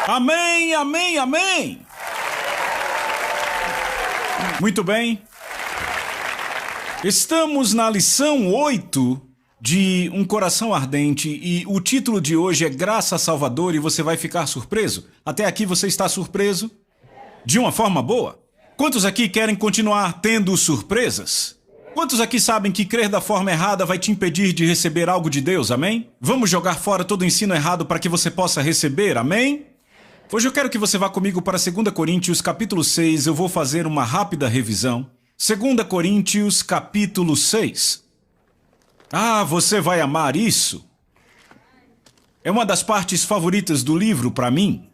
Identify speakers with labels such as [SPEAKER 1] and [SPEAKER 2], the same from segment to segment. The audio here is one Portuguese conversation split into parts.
[SPEAKER 1] Amém, amém, amém! Muito bem. Estamos na lição 8 de Um Coração Ardente e o título de hoje é Graça Salvadora e você vai ficar surpreso. Até aqui você está surpreso? De uma forma boa? Quantos aqui querem continuar tendo surpresas? Quantos aqui sabem que crer da forma errada vai te impedir de receber algo de Deus, amém? Vamos jogar fora todo o ensino errado para que você possa receber, amém? Hoje eu quero que você vá comigo para 2 Coríntios capítulo 6, eu vou fazer uma rápida revisão. 2 Coríntios capítulo 6. Ah, você vai amar isso. É uma das partes favoritas do livro para mim.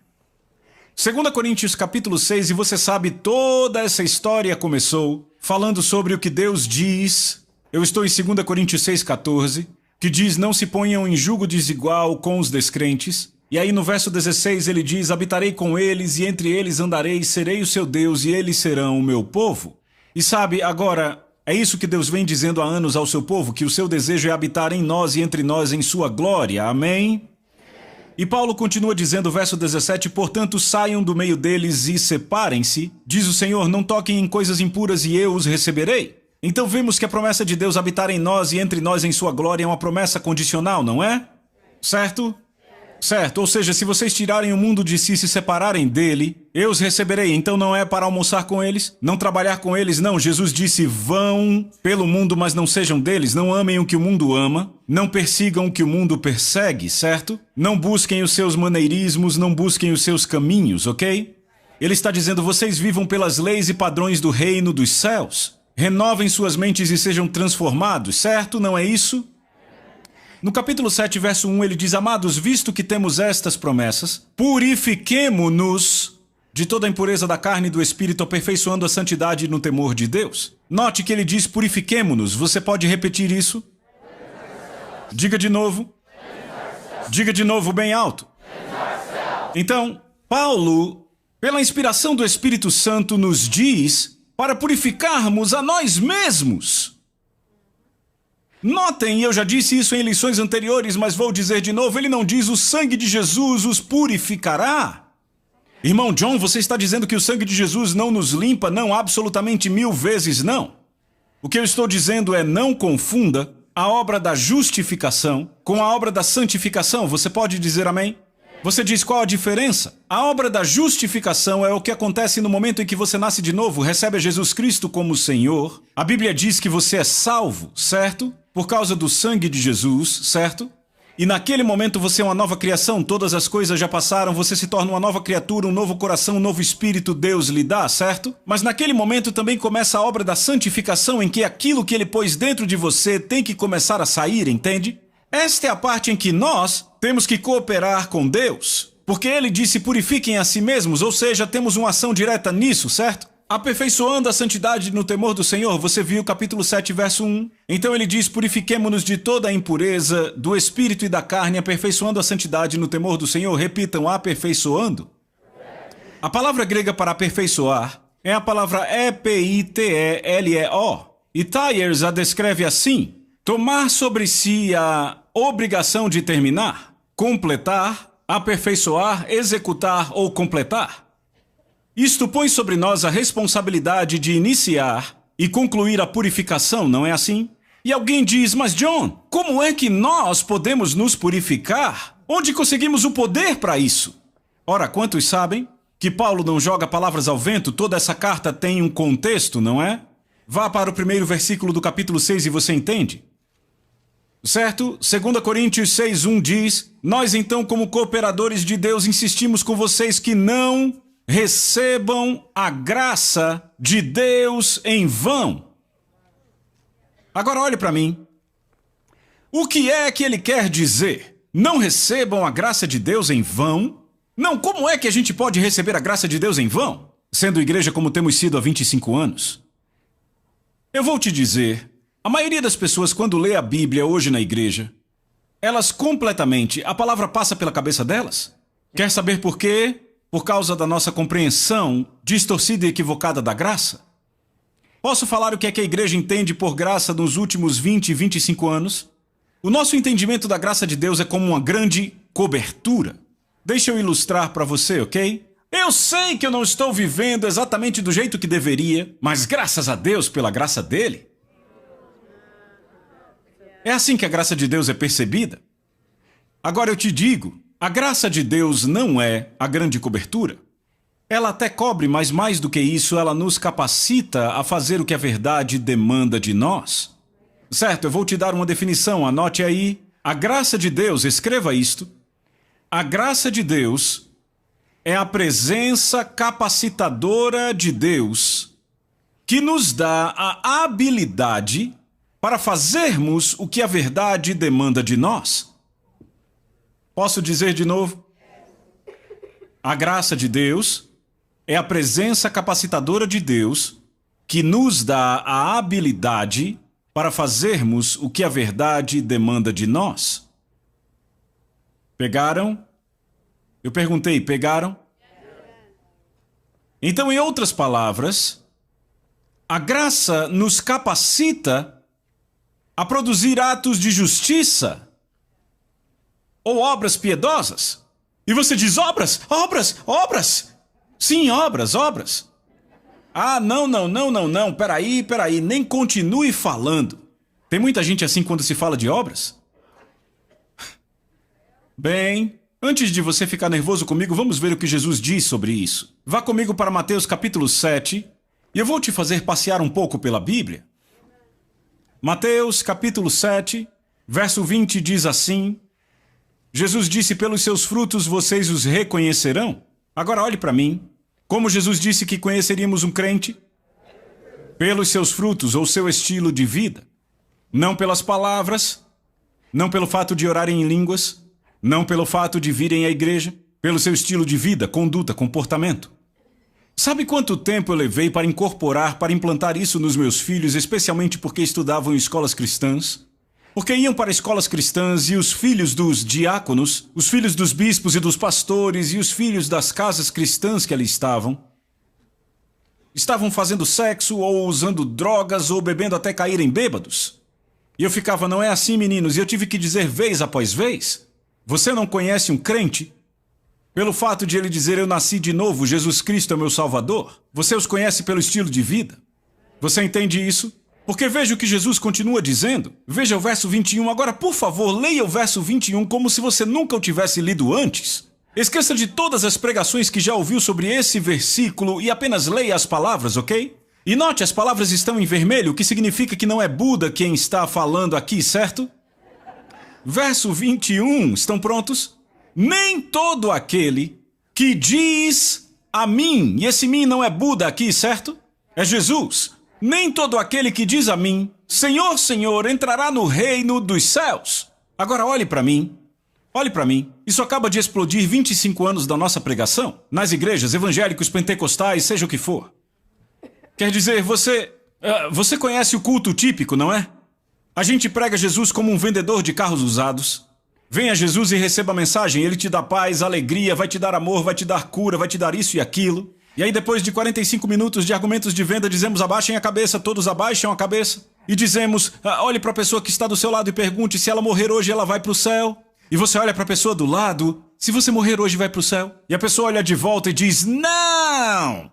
[SPEAKER 1] 2 Coríntios capítulo 6, e você sabe, toda essa história começou falando sobre o que Deus diz. Eu estou em 2 Coríntios 6,14, que diz, não se ponham em julgo desigual com os descrentes. E aí no verso 16 ele diz, habitarei com eles e entre eles andarei, serei o seu Deus e eles serão o meu povo. E sabe, agora, é isso que Deus vem dizendo há anos ao seu povo, que o seu desejo é habitar em nós e entre nós em sua glória. Amém? E Paulo continua dizendo, verso 17, portanto saiam do meio deles e separem-se. Diz o Senhor, não toquem em coisas impuras e eu os receberei. Então vemos que a promessa de Deus habitar em nós e entre nós em sua glória é uma promessa condicional, não é? Certo? Certo, ou seja, se vocês tirarem o mundo de si e se separarem dele, eu os receberei. Então não é para almoçar com eles, não trabalhar com eles, não. Jesus disse, vão pelo mundo, mas não sejam deles. Não amem o que o mundo ama, não persigam o que o mundo persegue, certo? Não busquem os seus maneirismos, não busquem os seus caminhos, ok? Ele está dizendo, vocês vivam pelas leis e padrões do reino dos céus. Renovem suas mentes e sejam transformados, certo? Não é isso? No capítulo 7, verso 1, ele diz, amados, visto que temos estas promessas, purifiquemo-nos de toda a impureza da carne e do espírito, aperfeiçoando a santidade no temor de Deus. Note que ele diz, purifiquemo-nos. Você pode repetir isso? Diga de novo. Diga de novo bem alto. Então, Paulo, pela inspiração do Espírito Santo, nos diz para purificarmos a nós mesmos. Notem, e eu já disse isso em lições anteriores, mas vou dizer de novo, ele não diz o sangue de Jesus os purificará. Irmão John, você está dizendo que o sangue de Jesus não nos limpa? Não, absolutamente 1000 vezes não. O que eu estou dizendo é não confunda a obra da justificação com a obra da santificação. Você pode dizer amém? Você diz qual a diferença? A obra da justificação é o que acontece no momento em que você nasce de novo, recebe a Jesus Cristo como Senhor. A Bíblia diz que você é salvo, certo? Por causa do sangue de Jesus, certo? E naquele momento você é uma nova criação, todas as coisas já passaram, você se torna uma nova criatura, um novo coração, um novo espírito Deus lhe dá, certo? Mas naquele momento também começa a obra da santificação, em que aquilo que ele pôs dentro de você tem que começar a sair, entende? Esta é a parte em que nós temos que cooperar com Deus, porque ele disse purifiquem a si mesmos, ou seja, temos uma ação direta nisso, certo? Aperfeiçoando a santidade no temor do Senhor, você viu o capítulo 7, verso 1. Então ele diz, purifiquemo-nos de toda a impureza do espírito e da carne, aperfeiçoando a santidade no temor do Senhor. Repitam, aperfeiçoando. A palavra grega para aperfeiçoar é a palavra E-P-I-T-E-L-E-O. E Tyers a descreve assim, tomar sobre si a obrigação de terminar, completar, aperfeiçoar, executar ou completar. Isto põe sobre nós a responsabilidade de iniciar e concluir a purificação, não é assim? E alguém diz, mas John, como é que nós podemos nos purificar? Onde conseguimos o poder para isso? Ora, quantos sabem que Paulo não joga palavras ao vento? Toda essa carta tem um contexto, não é? Vá para o primeiro versículo do capítulo 6 e você entende. Certo? 2 Coríntios 6:1 diz, nós então como cooperadores de Deus insistimos com vocês que não recebam a graça de Deus em vão. Agora olhe para mim. O que é que ele quer dizer? Não recebam a graça de Deus em vão? Não, como é que a gente pode receber a graça de Deus em vão? Sendo igreja como temos sido há 25 anos. Eu vou te dizer, a maioria das pessoas quando lê a Bíblia hoje na igreja, elas completamente, a palavra passa pela cabeça delas. Quer saber por quê? Por causa da nossa compreensão distorcida e equivocada da graça? Posso falar o que é que a igreja entende por graça nos últimos 20 e 25 anos? O nosso entendimento da graça de Deus é como uma grande cobertura. Deixa eu ilustrar para você, ok? Eu sei que eu não estou vivendo exatamente do jeito que deveria, mas graças a Deus pela graça dele. É assim que a graça de Deus é percebida. Agora eu te digo, a graça de Deus não é a grande cobertura. Ela até cobre, mas mais do que isso, ela nos capacita a fazer o que a verdade demanda de nós. Certo, eu vou te dar uma definição, anote aí. A graça de Deus, escreva isto. A graça de Deus é a presença capacitadora de Deus que nos dá a habilidade para fazermos o que a verdade demanda de nós. Posso dizer de novo? A graça de Deus é a presença capacitadora de Deus que nos dá a habilidade para fazermos o que a verdade demanda de nós. Pegaram? Eu perguntei, pegaram? Então, em outras palavras, a graça nos capacita a produzir atos de justiça ou obras piedosas. E você diz, obras, obras, obras. Sim, obras, obras. Ah, não, peraí, nem continue falando. Tem muita gente assim quando se fala de obras? Bem, antes de você ficar nervoso comigo, vamos ver o que Jesus diz sobre isso. Vá comigo para Mateus capítulo 7, e eu vou te fazer passear um pouco pela Bíblia. Mateus capítulo 7, verso 20 diz assim: Jesus disse, pelos seus frutos vocês os reconhecerão. Agora olhe para mim. Como Jesus disse que conheceríamos um crente? Pelos seus frutos ou seu estilo de vida. Não pelas palavras, não pelo fato de orarem em línguas, não pelo fato de virem à igreja, pelo seu estilo de vida, conduta, comportamento. Sabe quanto tempo eu levei para incorporar, para implantar isso nos meus filhos, especialmente porque estudavam em escolas cristãs? Porque iam para escolas cristãs e os filhos dos diáconos, os filhos dos bispos e dos pastores e os filhos das casas cristãs que ali estavam fazendo sexo ou usando drogas ou bebendo até caírem bêbados. E eu ficava, não é assim, meninos, e eu tive que dizer vez após vez: você não conhece um crente pelo fato de ele dizer eu nasci de novo, Jesus Cristo é meu Salvador? Você os conhece pelo estilo de vida? Você entende isso? Porque veja o que Jesus continua dizendo. Veja o verso 21. Agora, por favor, leia o verso 21 como se você nunca o tivesse lido antes. Esqueça de todas as pregações que já ouviu sobre esse versículo e apenas leia as palavras, ok? E note, as palavras estão em vermelho, o que significa que não é Buda quem está falando aqui, certo? Verso 21. Estão prontos? Nem todo aquele que diz a mim, e esse mim não é Buda aqui, certo? É Jesus. Nem todo aquele que diz a mim, Senhor, Senhor, entrará no reino dos céus. Agora olhe para mim. Olhe para mim. Isso acaba de explodir 25 anos da nossa pregação. Nas igrejas, evangélicos, pentecostais, seja o que for. Quer dizer, você conhece o culto típico, não é? A gente prega Jesus como um vendedor de carros usados. Venha Jesus e receba a mensagem. Ele te dá paz, alegria, vai te dar amor, vai te dar cura, vai te dar isso e aquilo. E aí depois de 45 minutos de argumentos de venda, dizemos abaixem a cabeça, todos abaixam a cabeça. E dizemos, olhe para a pessoa que está do seu lado e pergunte se ela morrer hoje ela vai para o céu. E você olha para a pessoa do lado, se você morrer hoje vai para o céu. E a pessoa olha de volta e diz, não!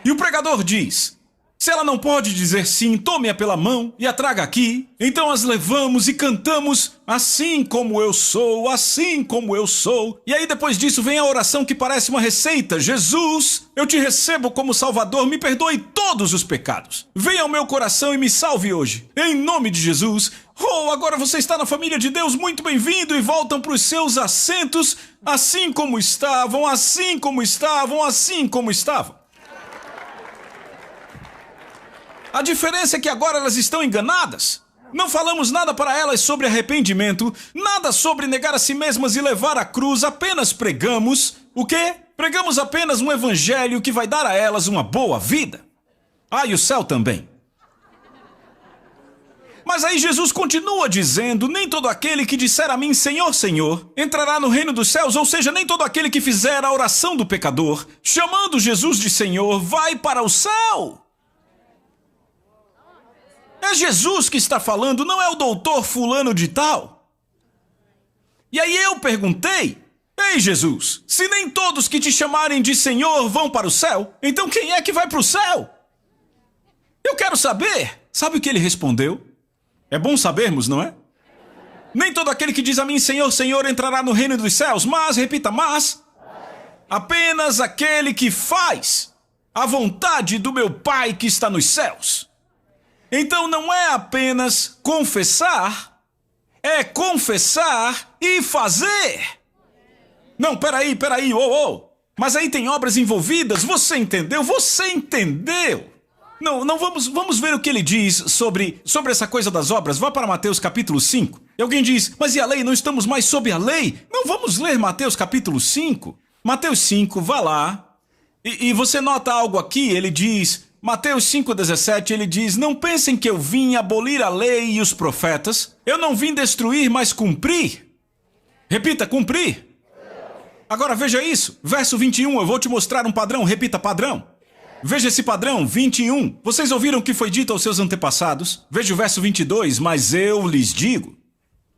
[SPEAKER 1] E o pregador diz, se ela não pode dizer sim, tome-a pela mão e a traga aqui. Então as levamos e cantamos, assim como eu sou, assim como eu sou. E aí depois disso vem a oração que parece uma receita. Jesus, eu te recebo como Salvador, me perdoe todos os pecados. Venha ao meu coração e me salve hoje. Em nome de Jesus. Oh, agora você está na família de Deus, muito bem-vindo. E voltam para os seus assentos, assim como estavam, assim como estavam, assim como estavam. A diferença é que agora elas estão enganadas. Não falamos nada para elas sobre arrependimento, nada sobre negar a si mesmas e levar a cruz, apenas pregamos... O quê? Pregamos apenas um evangelho que vai dar a elas uma boa vida. Ah, e o céu também. Mas aí Jesus continua dizendo, nem todo aquele que disser a mim, Senhor, Senhor, entrará no reino dos céus, ou seja, nem todo aquele que fizer a oração do pecador, chamando Jesus de Senhor, vai para o céu. É Jesus que está falando, não é o doutor fulano de tal. E aí eu perguntei, Ei, Jesus, se nem todos que te chamarem de Senhor vão para o céu, então quem é que vai para o céu? Eu quero saber. Sabe o que ele respondeu? É bom sabermos, não é? Nem todo aquele que diz a mim, Senhor, Senhor, entrará no reino dos céus, mas, repita, mas, apenas aquele que faz a vontade do meu Pai que está nos céus. Então não é apenas confessar, é confessar e fazer. Não, peraí, mas aí tem obras envolvidas, você entendeu? Não, vamos ver o que ele diz sobre essa coisa das obras. Vá para Mateus capítulo 5. E alguém diz, mas e a lei? Não estamos mais sob a lei? Não, vamos ler Mateus capítulo 5. Mateus 5, vá lá. E você nota algo aqui, ele diz, Mateus 5,17, ele diz, não pensem que eu vim abolir a lei e os profetas. Eu não vim destruir, mas cumprir. Repita, cumprir. Agora veja isso, verso 21, eu vou te mostrar um padrão, repita, padrão. Veja esse padrão, 21. Vocês ouviram o que foi dito aos seus antepassados? Veja o verso 22, mas eu lhes digo.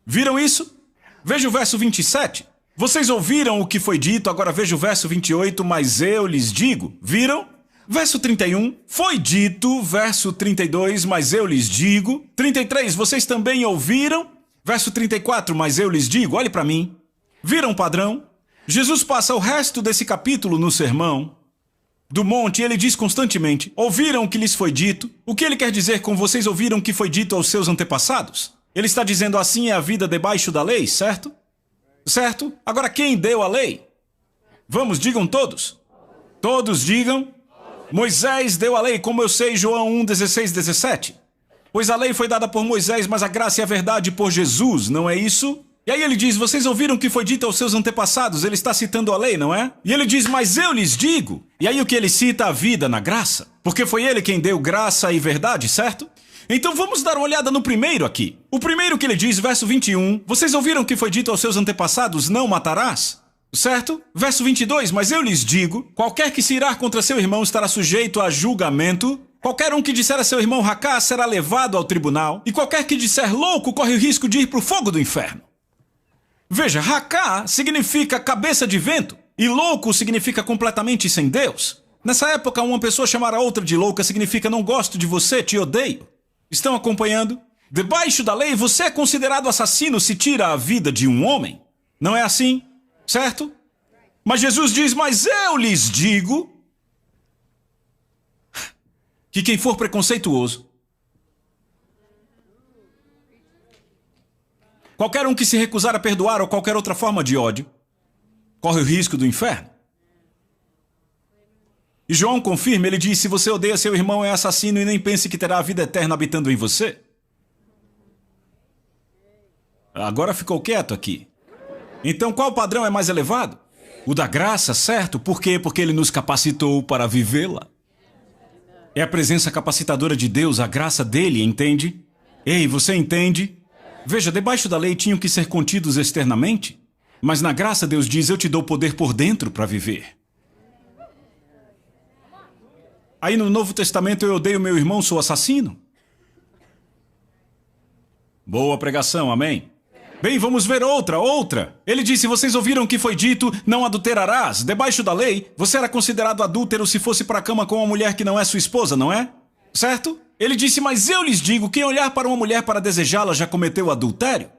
[SPEAKER 1] Viram isso? Veja o verso 27. Vocês ouviram o que foi dito, agora veja o verso 28, mas eu lhes digo. Viram? Verso 31, foi dito, verso 32, mas eu lhes digo. 33, vocês também ouviram? Verso 34, mas eu lhes digo, olhe para mim. Viram o padrão? Jesus passa o resto desse capítulo no sermão do monte, ele diz constantemente, ouviram o que lhes foi dito? O que ele quer dizer com vocês ouviram o que foi dito aos seus antepassados? Ele está dizendo assim é a vida debaixo da lei, certo? Certo? Agora quem deu a lei? Vamos, digam todos. Todos digam. Moisés deu a lei, como eu sei, João 1, 16, 17. Pois a lei foi dada por Moisés, mas a graça e a verdade por Jesus, não é isso? E aí ele diz, vocês ouviram o que foi dito aos seus antepassados? Ele está citando a lei, não é? E ele diz, mas eu lhes digo. E aí o que ele cita? A vida na graça. Porque foi ele quem deu graça e verdade, certo? Então vamos dar uma olhada no primeiro aqui. O primeiro que ele diz, verso 21. Vocês ouviram o que foi dito aos seus antepassados? Não matarás. Certo? Verso 22. Mas eu lhes digo, qualquer que se irar contra seu irmão estará sujeito a julgamento. Qualquer um que disser a seu irmão racá será levado ao tribunal. E qualquer que disser louco corre o risco de ir para o fogo do inferno. Veja, racá significa cabeça de vento e louco significa completamente sem Deus. Nessa época, uma pessoa chamar a outra de louca significa não gosto de você, te odeio. Estão acompanhando? Debaixo da lei, você é considerado assassino se tira a vida de um homem. Não é assim? Certo? Mas Jesus diz, mas eu lhes digo que quem for preconceituoso, qualquer um que se recusar a perdoar ou qualquer outra forma de ódio, corre o risco do inferno. E João confirma, ele diz, se você odeia seu irmão é assassino e nem pense que terá a vida eterna habitando em você. Agora ficou quieto aqui. Então qual padrão é mais elevado? O da graça, certo? Por quê? Porque ele nos capacitou para vivê-la. É a presença capacitadora de Deus, a graça dele, entende? Ei, você entende? Veja, debaixo da lei tinham que ser contidos externamente, mas na graça Deus diz, eu te dou poder por dentro para viver. Aí no Novo Testamento eu odeio meu irmão, sou assassino. Boa pregação, amém? Bem, vamos ver outra. Ele disse, vocês ouviram o que foi dito, não adulterarás. Debaixo da lei, você era considerado adúltero se fosse para a cama com uma mulher que não é sua esposa, não é? Certo? Ele disse, mas eu lhes digo, quem olhar para uma mulher para desejá-la já cometeu adultério.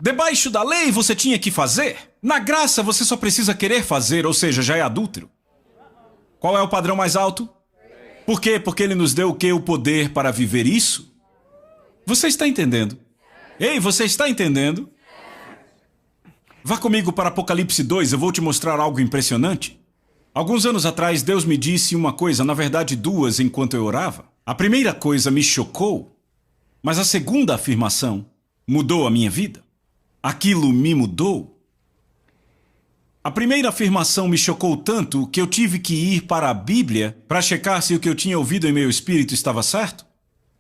[SPEAKER 1] Debaixo da lei você tinha que fazer. Na graça você só precisa querer fazer, ou seja, já é adúltero. Qual é o padrão mais alto? Por quê? Porque ele nos deu o quê? O poder para viver isso? Você está entendendo? Ei, você está entendendo? Vá comigo para Apocalipse 2, eu vou te mostrar algo impressionante. Alguns anos atrás, Deus me disse uma coisa, na verdade duas, enquanto eu orava. A primeira coisa me chocou, mas a segunda afirmação mudou a minha vida. Aquilo me mudou. A primeira afirmação me chocou tanto que eu tive que ir para a Bíblia para checar se o que eu tinha ouvido em meu espírito estava certo.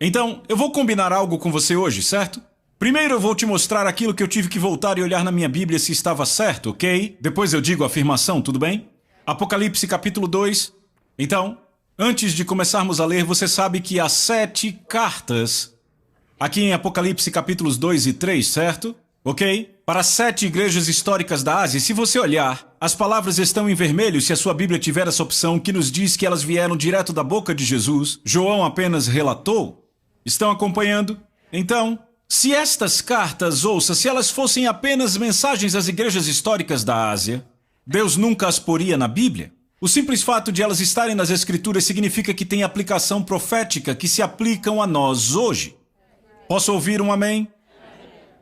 [SPEAKER 1] Então, eu vou combinar algo com você hoje, certo? Primeiro eu vou te mostrar aquilo que eu tive que voltar e olhar na minha Bíblia se estava certo, ok? Depois eu digo a afirmação, tudo bem? Apocalipse capítulo 2. Então, antes de começarmos a ler, você sabe que há 7 cartas aqui em Apocalipse capítulos 2 e 3, certo? Ok? para 7 igrejas históricas da Ásia. Se você olhar, as palavras estão em vermelho se a sua Bíblia tiver essa opção que nos diz que elas vieram direto da boca de Jesus. João apenas relatou. Estão acompanhando? Então, se estas cartas, ouça, se elas fossem apenas mensagens às igrejas históricas da Ásia, Deus nunca as poria na Bíblia. O simples fato de elas estarem nas Escrituras significa que tem aplicação profética que se aplicam a nós hoje. Posso ouvir um amém?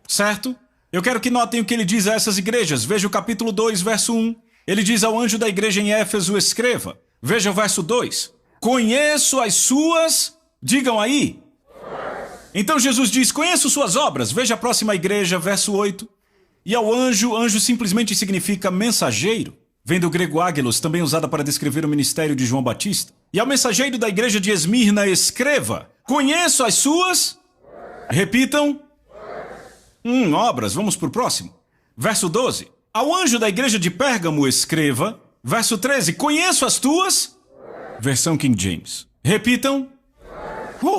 [SPEAKER 1] Certo? Eu quero que notem o que ele diz a essas igrejas. Veja o capítulo 2, verso 1. Ele diz ao anjo da igreja em Éfeso, escreva. Veja o verso 2. Conheço as suas... Digam aí. Então Jesus diz, conheço suas obras. Veja a próxima igreja, verso 8. E ao anjo, anjo simplesmente significa mensageiro. Vem do grego águelos, também usada para descrever o ministério de João Batista. E ao mensageiro da igreja de Esmirna, escreva. Conheço as suas... Repitam. Obras. Vamos para o próximo. Verso 12. Ao anjo da igreja de Pérgamo, escreva. Verso 13. Conheço as tuas... Versão King James. Repitam.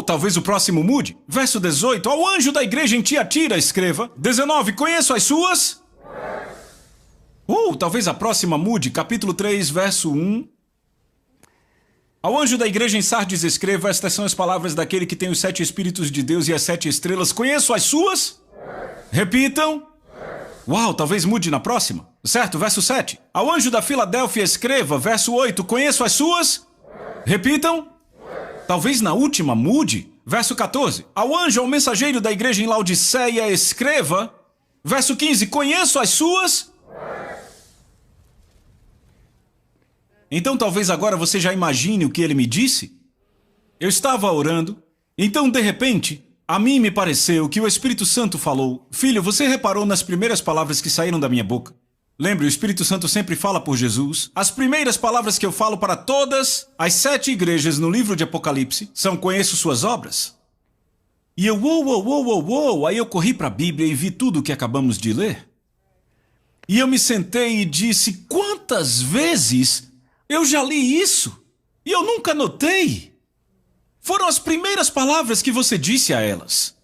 [SPEAKER 1] Talvez o próximo mude. Verso 18. Ao anjo da igreja em Tiatira, escreva. 19. Conheço as suas... talvez a próxima mude. Capítulo 3, verso 1. Ao anjo da igreja em Sardes, escreva. Estas são as palavras daquele que tem os 7 Espíritos de Deus e as 7 estrelas. Conheço as suas... Repitam. Talvez mude na próxima. Certo, verso 7. Ao anjo da Filadélfia, escreva. Verso 8. Conheço as suas... Repitam. Talvez na última mude. Verso 14. Ao anjo, ao mensageiro da igreja em Laodiceia, escreva. Verso 15. Conheço as suas... Então talvez agora você já imagine o que ele me disse. Eu estava orando, então de repente, a mim me pareceu que o Espírito Santo falou, filho, você reparou nas primeiras palavras que saíram da minha boca? Lembre, o Espírito Santo sempre fala por Jesus. As primeiras palavras que eu falo para todas as 7 igrejas no livro de Apocalipse são conheço suas obras. E eu, aí eu corri para a Bíblia e vi tudo o que acabamos de ler. E eu me sentei e disse, quantas vezes... Eu já li isso e eu nunca notei. Foram as primeiras palavras que você disse a elas.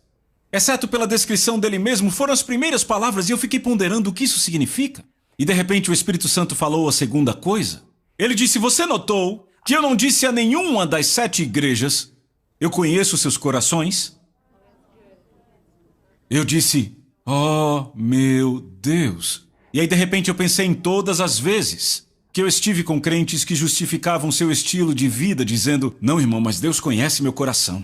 [SPEAKER 1] Exceto pela descrição dele mesmo, foram as primeiras palavras e eu fiquei ponderando o que isso significa. E de repente o Espírito Santo falou a segunda coisa. Ele disse, você notou que eu não disse a nenhuma das 7 igrejas, eu conheço seus corações? Eu disse, oh meu Deus. E aí de repente eu pensei em todas as vezes... que eu estive com crentes que justificavam seu estilo de vida dizendo, não, irmão, mas Deus conhece meu coração.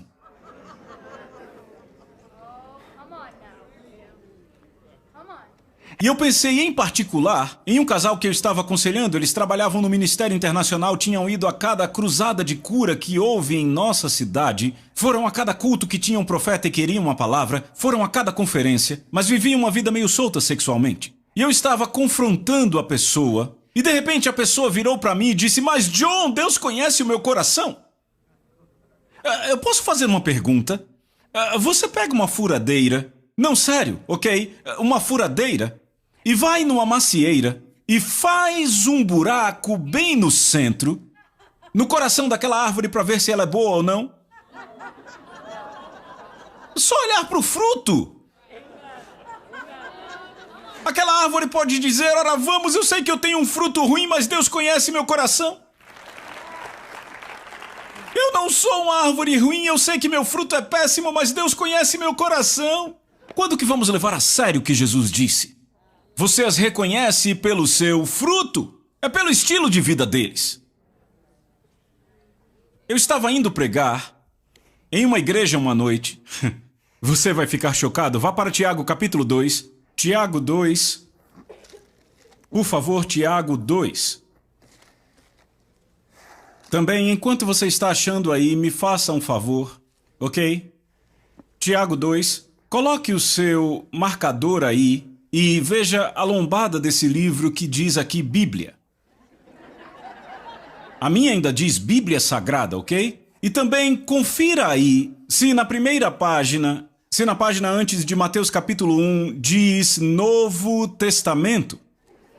[SPEAKER 1] E eu pensei em particular em um casal que eu estava aconselhando. Eles trabalhavam no Ministério Internacional, tinham ido a cada cruzada de cura que houve em nossa cidade, foram a cada culto que tinha um profeta e queriam uma palavra, foram a cada conferência, mas viviam uma vida meio solta sexualmente. E eu estava confrontando a pessoa... E de repente a pessoa virou para mim e disse, mas John, Deus conhece o meu coração. Eu posso fazer uma pergunta? Você pega uma furadeira, não sério, ok? Uma furadeira, e vai numa macieira e faz um buraco bem no centro, no coração daquela árvore para ver se ela é boa ou não? Só olhar para o fruto. Aquela árvore pode dizer, ora vamos, eu sei que eu tenho um fruto ruim, mas Deus conhece meu coração. Eu não sou uma árvore ruim, eu sei que meu fruto é péssimo, mas Deus conhece meu coração. Quando que vamos levar a sério o que Jesus disse? Você as reconhece pelo seu fruto, é pelo estilo de vida deles. Eu estava indo pregar em uma igreja uma noite. Você vai ficar chocado, vá para Tiago capítulo 2. Tiago 2, por favor, Tiago 2. Também, enquanto você está achando aí, me faça um favor, ok? Tiago 2, coloque o seu marcador aí e veja a lombada desse livro que diz aqui Bíblia. A minha ainda diz Bíblia Sagrada, ok? E também confira aí se na primeira página... Se na página antes de Mateus capítulo 1 diz Novo Testamento,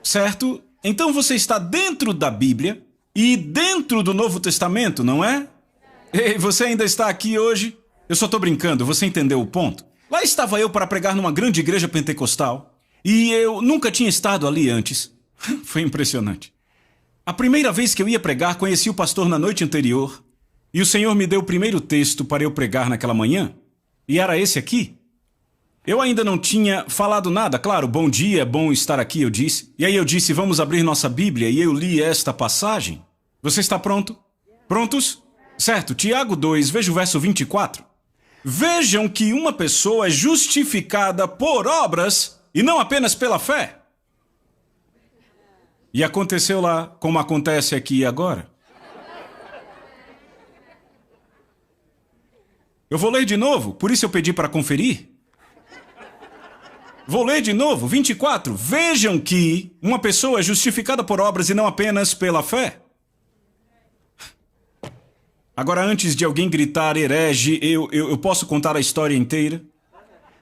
[SPEAKER 1] certo? Então você está dentro da Bíblia e dentro do Novo Testamento, não é? Ei, você ainda está aqui hoje? Eu só estou brincando, você entendeu o ponto? Lá estava eu para pregar numa grande igreja pentecostal E eu nunca tinha estado ali antes. Foi impressionante. A primeira vez que eu ia pregar, conheci o pastor na noite anterior, e o Senhor me deu o primeiro texto para eu pregar naquela manhã, e era esse aqui. Eu ainda não tinha falado nada, claro, bom dia, é bom estar aqui, eu disse. E aí eu disse, vamos abrir nossa Bíblia, e eu li esta passagem. Você está pronto? Prontos? Certo, Tiago 2, veja o verso 24. Vejam que uma pessoa é justificada por obras e não apenas pela fé. E aconteceu lá, como acontece aqui e agora. Eu vou ler de novo, por isso eu pedi para conferir. Vou ler de novo, 24. Vejam que uma pessoa é justificada por obras e não apenas pela fé. Agora, antes de alguém gritar herege, eu posso contar a história inteira?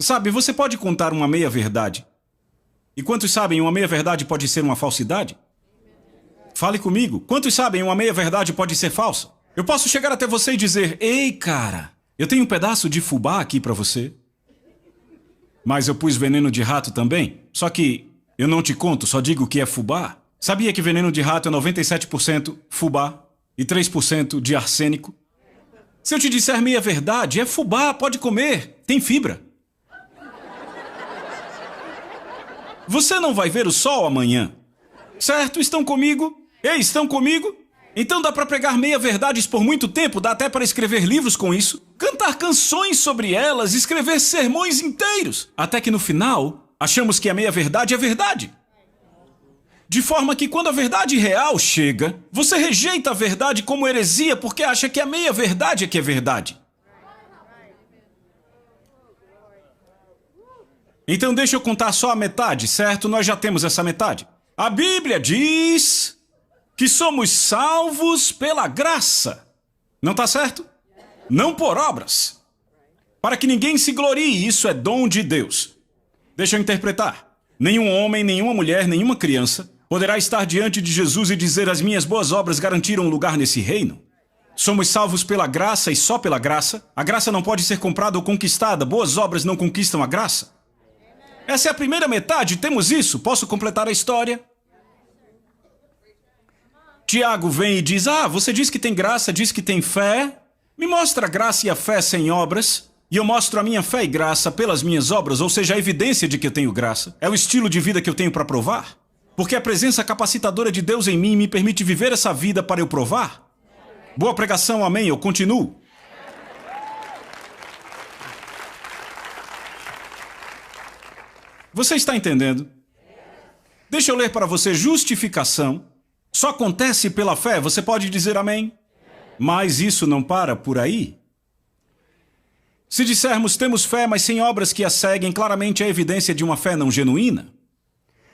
[SPEAKER 1] Sabe, você pode contar uma meia-verdade. E quantos sabem, uma meia-verdade pode ser uma falsidade? Fale comigo. Quantos sabem, uma meia-verdade pode ser falsa? Eu posso chegar até você e dizer, ei, cara, eu tenho um pedaço de fubá aqui para você. Mas eu pus veneno de rato também. Só que eu não te conto, só digo que é fubá. Sabia que veneno de rato é 97% fubá e 3% de arsênico? Se eu te disser meia-verdade, é fubá, pode comer, tem fibra. Você não vai ver o sol amanhã. Certo? Estão comigo? Ei, estão comigo? Então dá para pregar meia-verdades por muito tempo, dá até para escrever livros com isso, cantar canções sobre elas, escrever sermões inteiros, até que no final, achamos que a meia-verdade é verdade. De forma que quando a verdade real chega, você rejeita a verdade como heresia porque acha que a meia-verdade é que é verdade. Então deixa eu contar só a metade, certo? Nós já temos essa metade. A Bíblia diz que somos salvos pela graça. Não está certo? Não por obras. Para que ninguém se glorie, isso é dom de Deus. Deixa eu interpretar. Nenhum homem, nenhuma mulher, nenhuma criança poderá estar diante de Jesus e dizer as minhas boas obras garantiram um lugar nesse reino. Somos salvos pela graça e só pela graça. A graça não pode ser comprada ou conquistada. Boas obras não conquistam a graça. Essa é a primeira metade, temos isso. Posso completar a história? Tiago vem e diz, você diz que tem graça, diz que tem fé. Me mostra a graça e a fé sem obras. E eu mostro a minha fé e graça pelas minhas obras, ou seja, a evidência de que eu tenho graça. É o estilo de vida que eu tenho para provar. Porque a presença capacitadora de Deus em mim me permite viver essa vida para eu provar. Boa pregação, amém, eu continuo. Você está entendendo? Deixa eu ler para você, justificação só acontece pela fé, você pode dizer amém? Mas isso não para por aí. Se dissermos temos fé, mas sem obras que a seguem, claramente é evidência de uma fé não genuína.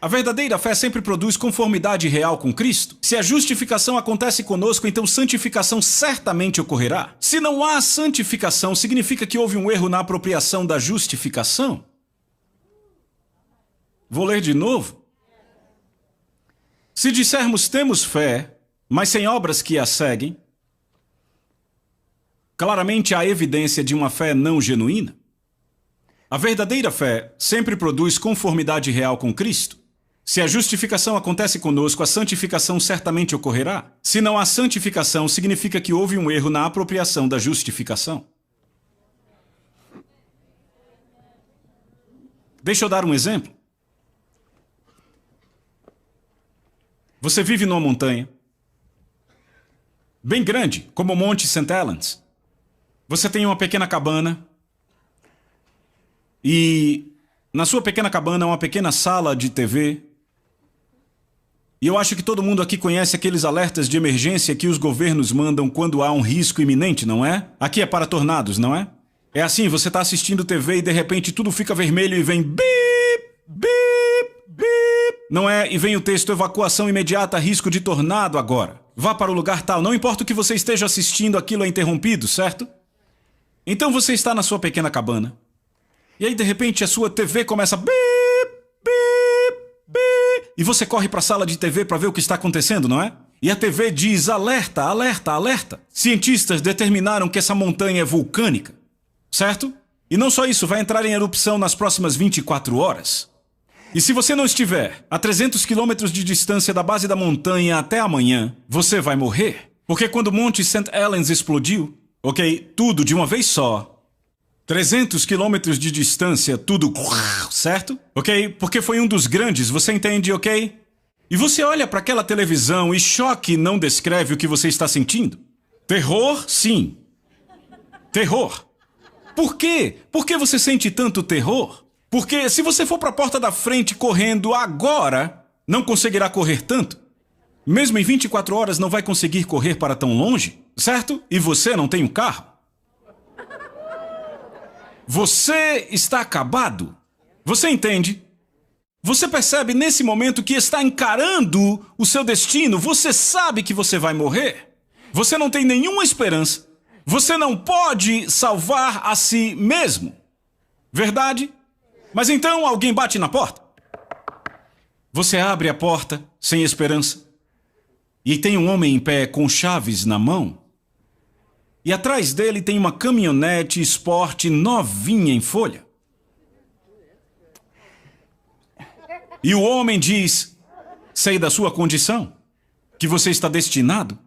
[SPEAKER 1] A verdadeira fé sempre produz conformidade real com Cristo. Se a justificação acontece conosco, então santificação certamente ocorrerá. Se não há santificação, significa que houve um erro na apropriação da justificação. Vou ler de novo. Se dissermos temos fé, mas sem obras que a seguem, claramente há evidência de uma fé não genuína. A verdadeira fé sempre produz conformidade real com Cristo. Se a justificação acontece conosco, a santificação certamente ocorrerá. Se não há santificação, significa que houve um erro na apropriação da justificação. Deixa eu dar um exemplo. Você vive numa montanha bem grande, como o Monte St. Helens. Você tem uma pequena cabana e na sua pequena cabana há uma pequena sala de TV. E eu acho que todo mundo aqui conhece aqueles alertas de emergência que os governos mandam quando há um risco iminente, não é? Aqui é para tornados, não é? É assim, você está assistindo TV e de repente tudo fica vermelho e vem bip, bip, bip. Não é? E vem o texto evacuação imediata, risco de tornado agora. Vá para o lugar tal, não importa o que você esteja assistindo, aquilo é interrompido, certo? Então você está na sua pequena cabana. E aí de repente a sua TV começa bip, bip, bip. E você corre para a sala de TV para ver o que está acontecendo, não é? E a TV diz alerta, alerta, alerta. Cientistas determinaram que essa montanha é vulcânica, certo? E não só isso, vai entrar em erupção nas próximas 24 horas. E se você não estiver a 300 quilômetros de distância da base da montanha até amanhã, você vai morrer. Porque quando o Monte St. Helens explodiu, ok, tudo de uma vez só, 300 quilômetros de distância, tudo, certo? Ok? Porque foi um dos grandes, você entende, ok? E você olha para aquela televisão e choque não descreve o que você está sentindo. Terror, sim. Terror. Por quê? Por que você sente tanto terror? Porque se você for para a porta da frente correndo agora, não conseguirá correr tanto. Mesmo em 24 horas não vai conseguir correr para tão longe, certo? E você não tem um carro. Você está acabado. Você entende? Você percebe nesse momento que está encarando o seu destino. Você sabe que você vai morrer. Você não tem nenhuma esperança. Você não pode salvar a si mesmo. Verdade? Mas então alguém bate na porta. Você abre a porta sem esperança. E tem um homem em pé com chaves na mão. E atrás dele tem uma caminhonete esporte novinha em folha. E o homem diz: sei da sua condição, que você está destinado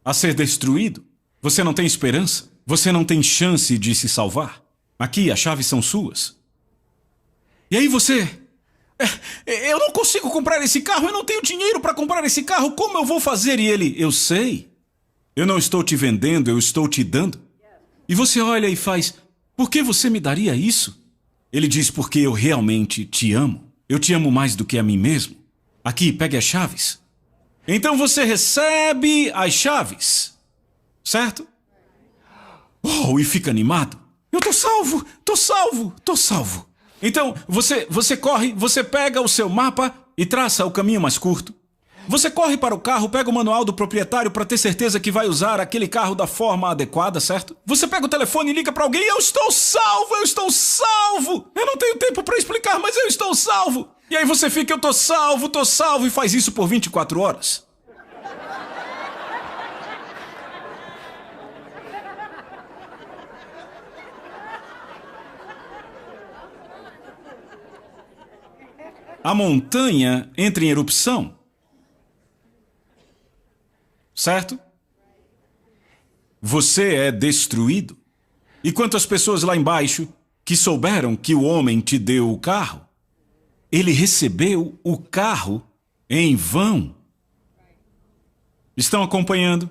[SPEAKER 1] a ser destruído. Você não tem esperança. Você não tem chance de se salvar. Aqui, as chaves são suas. E aí você... eu não consigo comprar esse carro, eu não tenho dinheiro para comprar esse carro, como eu vou fazer? E ele, eu sei. Eu não estou te vendendo, eu estou te dando. E você olha e faz, por que você me daria isso? Ele diz, porque eu realmente te amo. Eu te amo mais do que a mim mesmo. Aqui, pegue as chaves. Então você recebe as chaves, certo? Oh, e fica animado. Eu tô salvo, tô salvo, tô salvo. Então, você corre, você pega o seu mapa e traça o caminho mais curto. Você corre para o carro, pega o manual do proprietário para ter certeza que vai usar aquele carro da forma adequada, certo? Você pega o telefone e liga para alguém, eu estou salvo, eu estou salvo! Eu não tenho tempo para explicar, mas eu estou salvo! E aí você fica, eu tô salvo, e faz isso por 24 horas. A montanha entra em erupção. Certo? Você é destruído. E quantas pessoas lá embaixo que souberam que o homem te deu o carro? Ele recebeu o carro em vão. Estão acompanhando?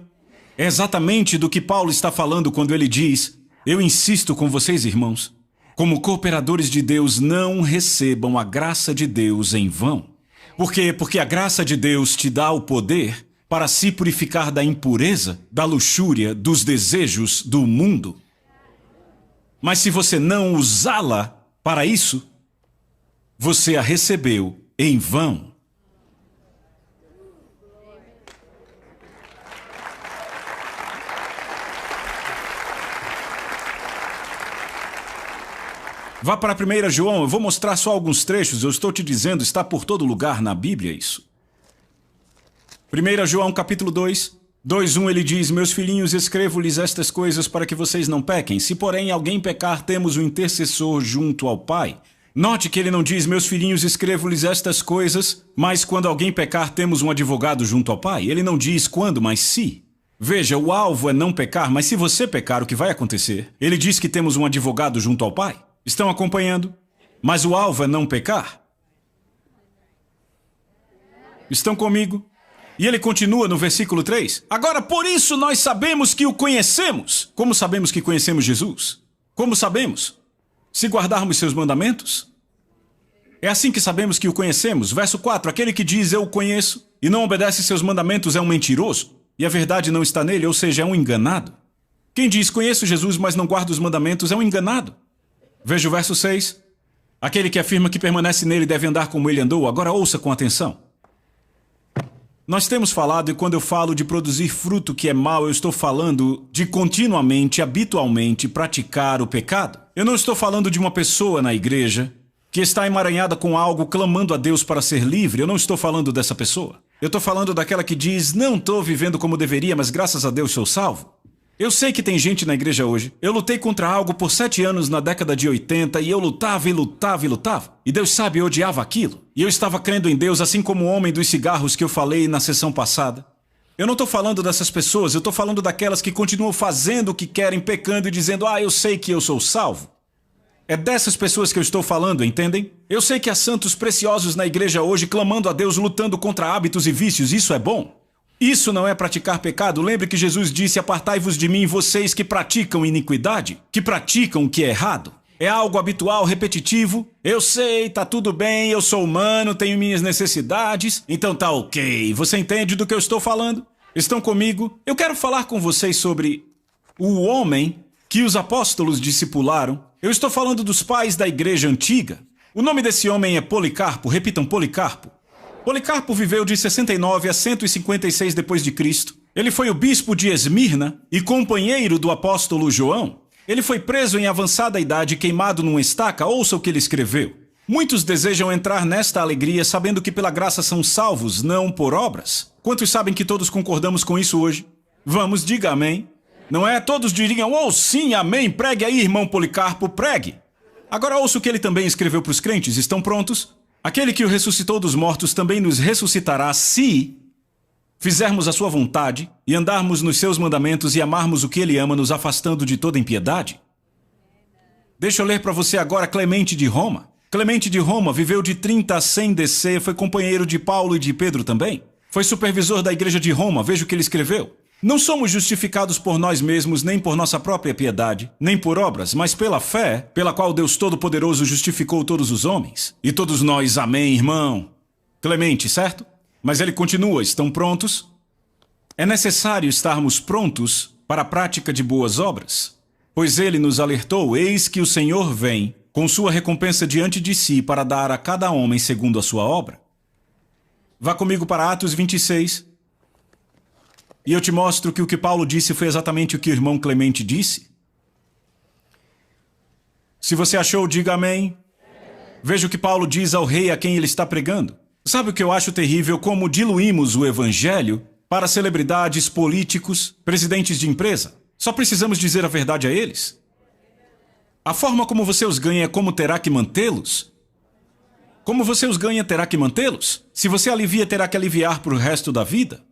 [SPEAKER 1] É exatamente do que Paulo está falando quando ele diz: eu insisto com vocês, irmãos, como cooperadores de Deus, não recebam a graça de Deus em vão. Por quê? Porque a graça de Deus te dá o poder para se purificar da impureza, da luxúria, dos desejos do mundo. Mas se você não usá-la para isso, você a recebeu em vão. Vá para 1 João, eu vou mostrar só alguns trechos, eu estou te dizendo, está por todo lugar na Bíblia isso. 1 João capítulo 2, 2:1 ele diz, meus filhinhos, escrevo-lhes estas coisas para que vocês não pequem. Se porém alguém pecar, temos um intercessor junto ao Pai. Note que ele não diz, meus filhinhos, escrevo-lhes estas coisas, mas quando alguém pecar, temos um advogado junto ao Pai. Ele não diz quando, mas se. Veja, o alvo é não pecar, mas se você pecar, o que vai acontecer? Ele diz que temos um advogado junto ao Pai. Estão acompanhando? Mas o alvo é não pecar. Estão comigo? E ele continua no versículo 3. Agora, por isso nós sabemos que o conhecemos. Como sabemos que conhecemos Jesus? Como sabemos? Se guardarmos seus mandamentos? É assim que sabemos que o conhecemos. Verso 4. Aquele que diz eu o conheço e não obedece seus mandamentos é um mentiroso. E a verdade não está nele, ou seja, é um enganado. Quem diz conheço Jesus, mas não guarda os mandamentos é um enganado. Veja o verso 6. Aquele que afirma que permanece nele deve andar como ele andou. Agora ouça com atenção. Nós temos falado, e quando eu falo de produzir fruto que é mau, eu estou falando de continuamente, habitualmente praticar o pecado. Eu não estou falando de uma pessoa na igreja que está emaranhada com algo, clamando a Deus para ser livre. Eu não estou falando dessa pessoa. Eu estou falando daquela que diz, não estou vivendo como deveria, mas graças a Deus sou salvo. Eu sei que tem gente na igreja hoje. Eu lutei contra algo por 7 anos na década de 80 e eu lutava e lutava e lutava. E Deus sabe, eu odiava aquilo. E eu estava crendo em Deus, assim como o homem dos cigarros que eu falei na sessão passada. Eu não estou falando dessas pessoas, eu estou falando daquelas que continuam fazendo o que querem, pecando e dizendo, eu sei que eu sou salvo. É dessas pessoas que eu estou falando, entendem? Eu sei que há santos preciosos na igreja hoje clamando a Deus, lutando contra hábitos e vícios, isso é bom. Isso não é praticar pecado. Lembre que Jesus disse, apartai-vos de mim, vocês que praticam iniquidade, que praticam o que é errado. É algo habitual, repetitivo. Eu sei, tá tudo bem, eu sou humano, tenho minhas necessidades, então tá ok. Você entende do que eu estou falando? Estão comigo? Eu quero falar com vocês sobre o homem que os apóstolos discipularam. Eu estou falando dos pais da igreja antiga. O nome desse homem é Policarpo, repitam, Policarpo. Policarpo viveu de 69 a 156 d.C. Ele foi o bispo de Esmirna e companheiro do apóstolo João. Ele foi preso em avançada idade e queimado numa estaca. Ouça o que ele escreveu. Muitos desejam entrar nesta alegria sabendo que pela graça são salvos, não por obras. Quantos sabem que todos concordamos com isso hoje? Vamos, diga amém. Não é? Todos diriam, sim, amém. Pregue aí, irmão Policarpo, pregue. Agora ouça o que ele também escreveu para os crentes. Estão prontos? Aquele que o ressuscitou dos mortos também nos ressuscitará se fizermos a sua vontade e andarmos nos seus mandamentos e amarmos o que ele ama, nos afastando de toda impiedade. Deixa eu ler para você agora Clemente de Roma. Clemente de Roma viveu de 30 a 100 DC, foi companheiro de Paulo e de Pedro também. Foi supervisor da igreja de Roma, veja o que ele escreveu. Não somos justificados por nós mesmos, nem por nossa própria piedade, nem por obras, mas pela fé, pela qual Deus Todo-Poderoso justificou todos os homens. E todos nós, amém, irmão. Clemente, certo? Mas ele continua, estão prontos? É necessário estarmos prontos para a prática de boas obras, pois ele nos alertou, eis que o Senhor vem, com sua recompensa diante de si, para dar a cada homem segundo a sua obra. Vá comigo para Atos 26. E eu te mostro que o que Paulo disse foi exatamente o que o irmão Clemente disse. Se você achou, diga amém. Veja o que Paulo diz ao rei a quem ele está pregando. Sabe o que eu acho terrível? Como diluímos o evangelho para celebridades, políticos, presidentes de empresa. Só precisamos dizer a verdade a eles. A forma como você os ganha é como terá que mantê-los. Como você os ganha, terá que mantê-los. Se você alivia, terá que aliviar para o resto da vida.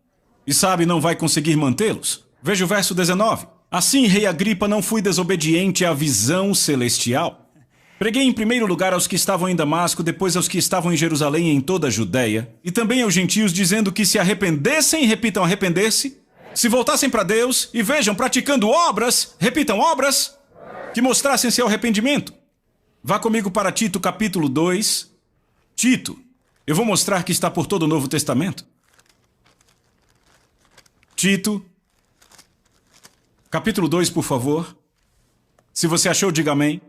[SPEAKER 1] E sabe, não vai conseguir mantê-los. Veja o verso 19. Assim, rei Agripa, não fui desobediente à visão celestial. Preguei em primeiro lugar aos que estavam em Damasco, depois aos que estavam em Jerusalém e em toda a Judéia, e também aos gentios, dizendo que se arrependessem, repitam, arrepender-se, se voltassem para Deus e vejam, praticando obras, repitam, obras, que mostrassem seu arrependimento. Vá comigo para Tito, capítulo 2. Tito, eu vou mostrar que está por todo o Novo Testamento. Tito, capítulo 2, por favor. Se você achou, diga amém.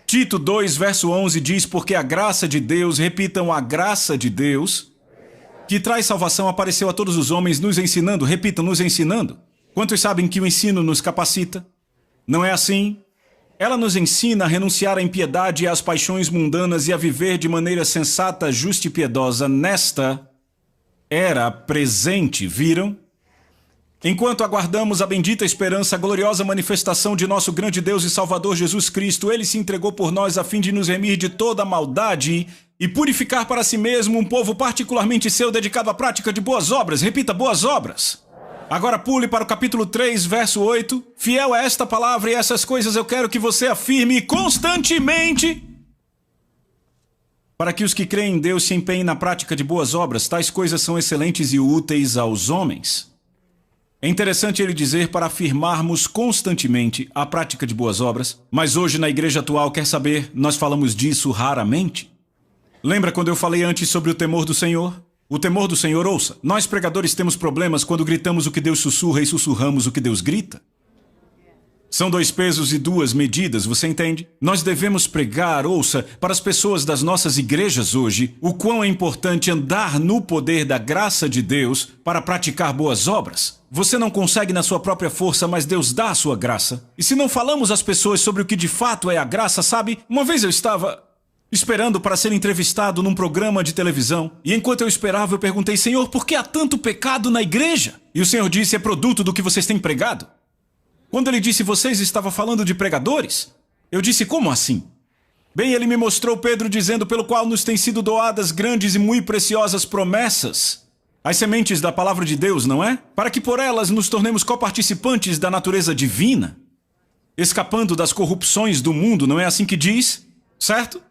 [SPEAKER 1] Tito 2, verso 11 diz, porque a graça de Deus, repitam, a graça de Deus, que traz salvação, apareceu a todos os homens, nos ensinando, repitam, nos ensinando. Quantos sabem que o ensino nos capacita? Não é assim? Ela nos ensina a renunciar à impiedade e às paixões mundanas e a viver de maneira sensata, justa e piedosa nesta era presente, viram? Enquanto aguardamos a bendita esperança, a gloriosa manifestação de nosso grande Deus e Salvador Jesus Cristo, Ele se entregou por nós a fim de nos remir de toda a maldade e purificar para si mesmo um povo particularmente seu, dedicado à prática de boas obras. Repita, boas obras. Agora pule para o capítulo 3, verso 8. Fiel a esta palavra e essas coisas eu quero que você afirme constantemente, para que os que creem em Deus se empenhem na prática de boas obras. Tais coisas são excelentes e úteis aos homens. É interessante ele dizer para afirmarmos constantemente a prática de boas obras, mas hoje na igreja atual, quer saber, nós falamos disso raramente. Lembra quando eu falei antes sobre o temor do Senhor? O temor do Senhor, ouça, nós pregadores temos problemas quando gritamos o que Deus sussurra e sussurramos o que Deus grita. São 2 pesos e 2 medidas, você entende? Nós devemos pregar, ouça, para as pessoas das nossas igrejas hoje, o quão é importante andar no poder da graça de Deus para praticar boas obras. Você não consegue na sua própria força, mas Deus dá a sua graça. E se não falamos às pessoas sobre o que de fato é a graça, sabe? Uma vez eu estava esperando para ser entrevistado num programa de televisão, e enquanto eu esperava eu perguntei, Senhor, por que há tanto pecado na igreja? E o Senhor disse, é produto do que vocês têm pregado. Quando ele disse vocês, estava falando de pregadores? Eu disse, como assim? Bem, ele me mostrou Pedro dizendo pelo qual nos têm sido doadas grandes e muito preciosas promessas. As sementes da palavra de Deus, não é? Para que por elas nos tornemos coparticipantes da natureza divina. Escapando das corrupções do mundo, não é assim que diz? Certo?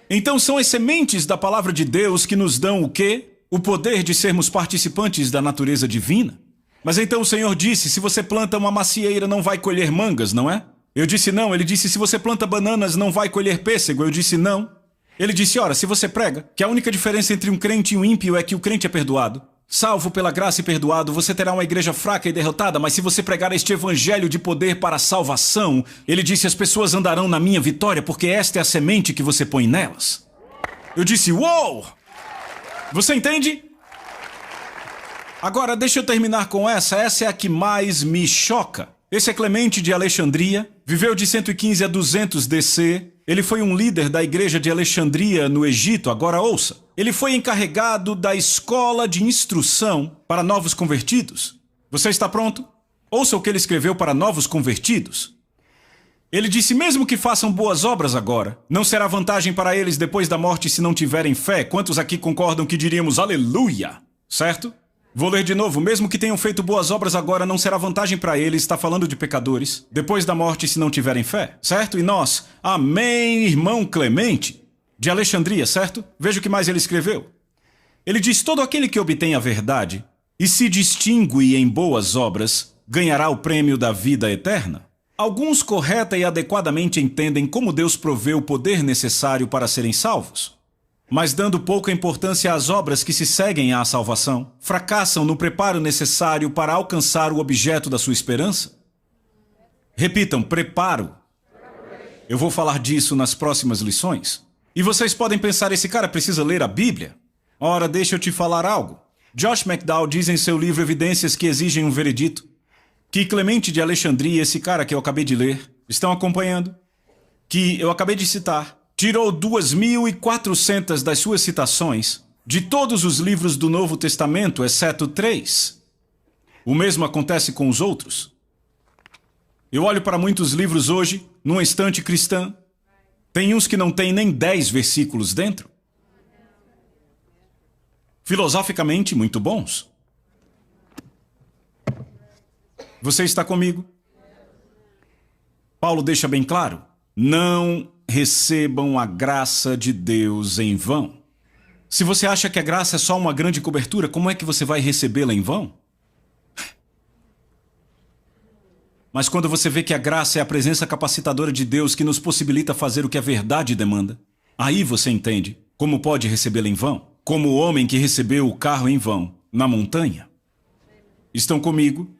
[SPEAKER 1] Então são as sementes da palavra de Deus que nos dão o quê? O poder de sermos participantes da natureza divina. Mas então o Senhor disse, se você planta uma macieira não vai colher mangas, não é? Eu disse não. Ele disse, se você planta bananas não vai colher pêssego. Eu disse não. Ele disse, ora, se você prega que a única diferença entre um crente e um ímpio é que o crente é perdoado, salvo pela graça e perdoado, você terá uma igreja fraca e derrotada, mas se você pregar este evangelho de poder para a salvação, ele disse, as pessoas andarão na minha vitória, porque esta é a semente que você põe nelas. Eu disse, uou! Você entende? Agora, deixa eu terminar com essa é a que mais me choca. Esse é Clemente de Alexandria, viveu de 115 a 200 DC, ele foi um líder da igreja de Alexandria no Egito, agora ouça. Ele foi encarregado da escola de instrução para novos convertidos. Você está pronto? Ouça o que ele escreveu para novos convertidos. Ele disse, mesmo que façam boas obras agora, não será vantagem para eles depois da morte se não tiverem fé. Quantos aqui concordam que diríamos aleluia? Certo? Vou ler de novo. Mesmo que tenham feito boas obras agora, não será vantagem para eles, está falando de pecadores, depois da morte se não tiverem fé. Certo? E nós, amém, irmão Clemente, de Alexandria, certo? Veja o que mais ele escreveu. Ele diz, todo aquele que obtém a verdade e se distingue em boas obras, ganhará o prêmio da vida eterna. Alguns correta e adequadamente entendem como Deus provê o poder necessário para serem salvos, mas dando pouca importância às obras que se seguem à salvação, fracassam no preparo necessário para alcançar o objeto da sua esperança. Repitam, preparo. Eu vou falar disso nas próximas lições. E vocês podem pensar, esse cara precisa ler a Bíblia? Ora, deixa eu te falar algo. Josh McDowell diz em seu livro Evidências que Exigem um Veredito, que Clemente de Alexandria, esse cara que eu acabei de ler, estão acompanhando, que eu acabei de citar, tirou 2.400 das suas citações de todos os livros do Novo Testamento, exceto 3. O mesmo acontece com os outros. Eu olho para muitos livros hoje, numa estante cristã, tem uns que não tem nem 10 versículos dentro. Filosoficamente, muito bons. Você está comigo? Paulo deixa bem claro, não recebam a graça de Deus em vão. Se você acha que a graça é só uma grande cobertura, como é que você vai recebê-la em vão? Mas quando você vê que a graça é a presença capacitadora de Deus que nos possibilita fazer o que a verdade demanda, aí você entende como pode recebê-la em vão, como o homem que recebeu o carro em vão, na montanha. Estão comigo?